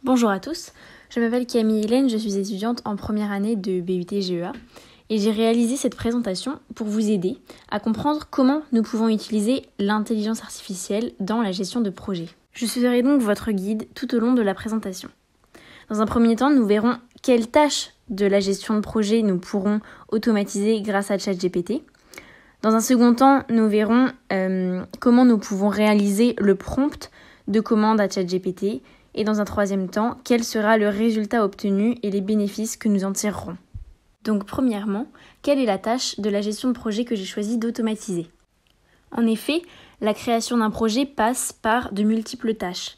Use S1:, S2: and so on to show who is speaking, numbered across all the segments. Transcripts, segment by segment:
S1: Bonjour à tous, je m'appelle Camille Hélène, je suis étudiante en première année de BUT GEA et j'ai réalisé cette présentation pour vous aider à comprendre comment nous pouvons utiliser l'intelligence artificielle dans la gestion de projets. Je serai donc votre guide tout au long de la présentation. Dans un premier temps, nous verrons quelles tâches de la gestion de projet nous pourrons automatiser grâce à ChatGPT. Dans un second temps, nous verrons comment nous pouvons réaliser le prompt de commande à ChatGPT. Et dans un troisième temps, quel sera le résultat obtenu et les bénéfices que nous en tirerons. Donc premièrement, quelle est la tâche de la gestion de projet que j'ai choisi d'automatiser ? En effet, la création d'un projet passe par de multiples tâches.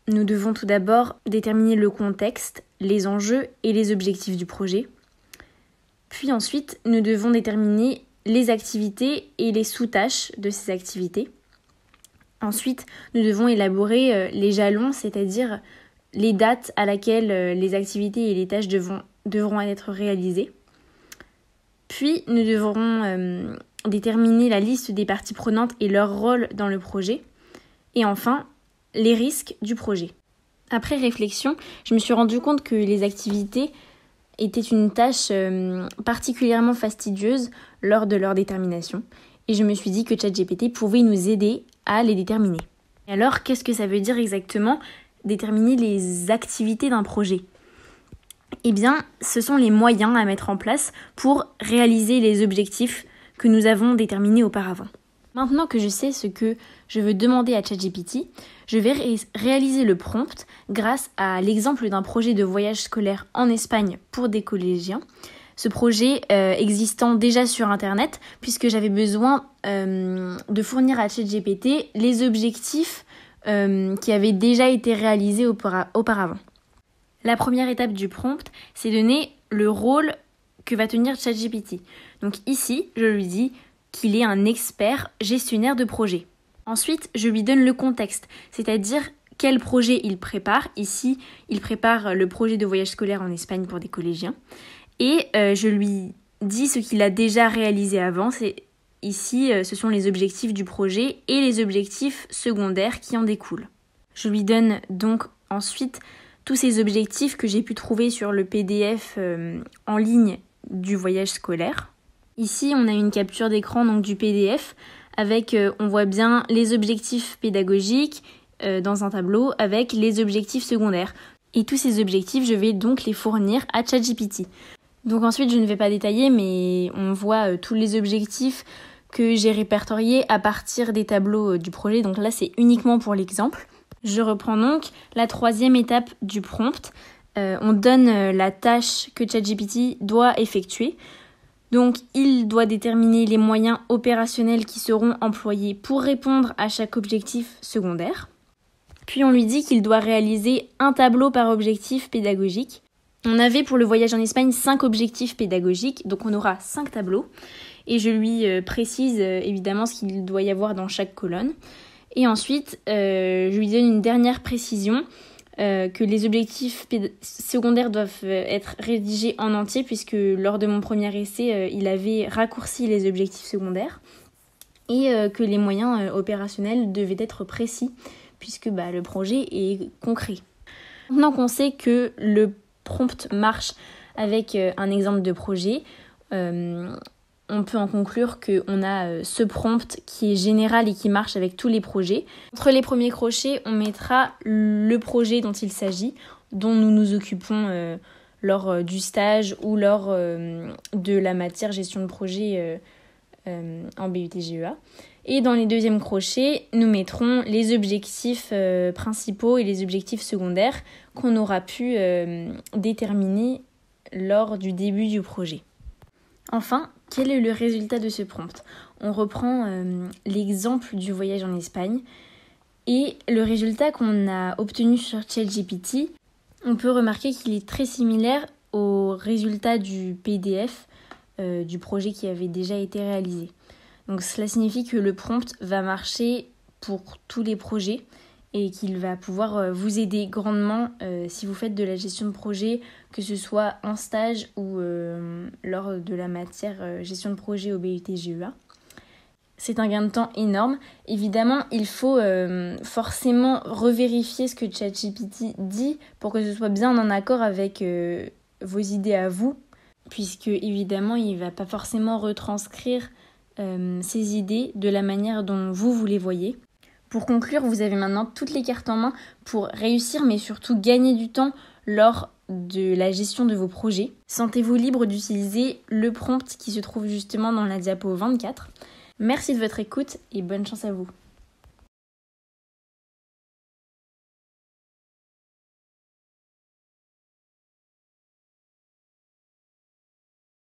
S1: Nous devons tout d'abord déterminer le contexte, les enjeux et les objectifs du projet. Puis ensuite, nous devons déterminer les activités et les sous-tâches de ces activités. Ensuite, nous devons élaborer les jalons, c'est-à-dire les dates à laquelle les activités et les tâches devront être réalisées. Puis, nous devrons déterminer la liste des parties prenantes et leur rôle dans le projet. Et enfin, les risques du projet. Après réflexion, je me suis rendu compte que les activités étaient une tâche particulièrement fastidieuse lors de leur détermination. Et je me suis dit que ChatGPT pouvait nous aider à les déterminer. Et alors, qu'est-ce que ça veut dire exactement déterminer les activités d'un projet ? Eh bien, ce sont les moyens à mettre en place pour réaliser les objectifs que nous avons déterminés auparavant. Maintenant que je sais ce que je veux demander à ChatGPT, je vais réaliser le prompt grâce à l'exemple d'un projet de voyage scolaire en Espagne pour des collégiens. Ce projet existant déjà sur Internet, puisque j'avais besoin de fournir à ChatGPT les objectifs qui avaient déjà été réalisés auparavant. La première étape du prompt, c'est donner le rôle que va tenir ChatGPT. Donc ici, je lui dis qu'il est un expert gestionnaire de projet. Ensuite, je lui donne le contexte, c'est-à-dire quel projet il prépare. Ici, il prépare le projet de voyage scolaire en Espagne pour des collégiens. Et je lui dis ce qu'il a déjà réalisé avant. Ici, ce sont les objectifs du projet et les objectifs secondaires qui en découlent. Je lui donne donc ensuite tous ces objectifs que j'ai pu trouver sur le PDF en ligne du voyage scolaire. Ici, on a une capture d'écran donc, du PDF avec, on voit bien les objectifs pédagogiques dans un tableau avec les objectifs secondaires. Et tous ces objectifs, je vais donc les fournir à ChatGPT. Donc ensuite, je ne vais pas détailler, mais on voit tous les objectifs que j'ai répertoriés à partir des tableaux du projet. Donc là, c'est uniquement pour l'exemple. Je reprends donc la troisième étape du prompt. On donne la tâche que ChatGPT doit effectuer. Donc, il doit déterminer les moyens opérationnels qui seront employés pour répondre à chaque objectif secondaire. Puis, on lui dit qu'il doit réaliser un tableau par objectif pédagogique. On avait pour le voyage en Espagne 5 objectifs pédagogiques, donc on aura 5 tableaux. Et je lui précise évidemment ce qu'il doit y avoir dans chaque colonne. Et ensuite, je lui donne une dernière précision, que les objectifs secondaires doivent être rédigés en entier, puisque lors de mon premier essai, il avait raccourci les objectifs secondaires. Et que les moyens opérationnels devaient être précis, puisque le projet est concret. Maintenant qu'on sait que le prompt marche avec un exemple de projet, on peut en conclure qu'on a ce prompt qui est général et qui marche avec tous les projets. Entre les premiers crochets, on mettra le projet dont il s'agit, dont nous nous occupons lors du stage ou lors de la matière gestion de projet en BUT GEA. Et dans les deuxièmes crochets, nous mettrons les objectifs principaux et les objectifs secondaires qu'on aura pu déterminer lors du début du projet. Enfin, quel est le résultat de ce prompt ? On reprend l'exemple du voyage en Espagne et le résultat qu'on a obtenu sur ChatGPT, on peut remarquer qu'il est très similaire au résultat du PDF du projet qui avait déjà été réalisé. Donc cela signifie que le prompt va marcher pour tous les projets et qu'il va pouvoir vous aider grandement si vous faites de la gestion de projet, que ce soit en stage ou lors de la matière gestion de projet au BUT GEA. C'est un gain de temps énorme. Évidemment, il faut forcément revérifier ce que ChatGPT dit pour que ce soit bien en accord avec vos idées à vous, puisque évidemment, il ne va pas forcément retranscrire ces idées de la manière dont vous les voyez. Pour conclure, vous avez maintenant toutes les cartes en main pour réussir, mais surtout gagner du temps lors de la gestion de vos projets. Sentez-vous libre d'utiliser le prompt qui se trouve justement dans la diapo 24. Merci de votre écoute et bonne chance à vous.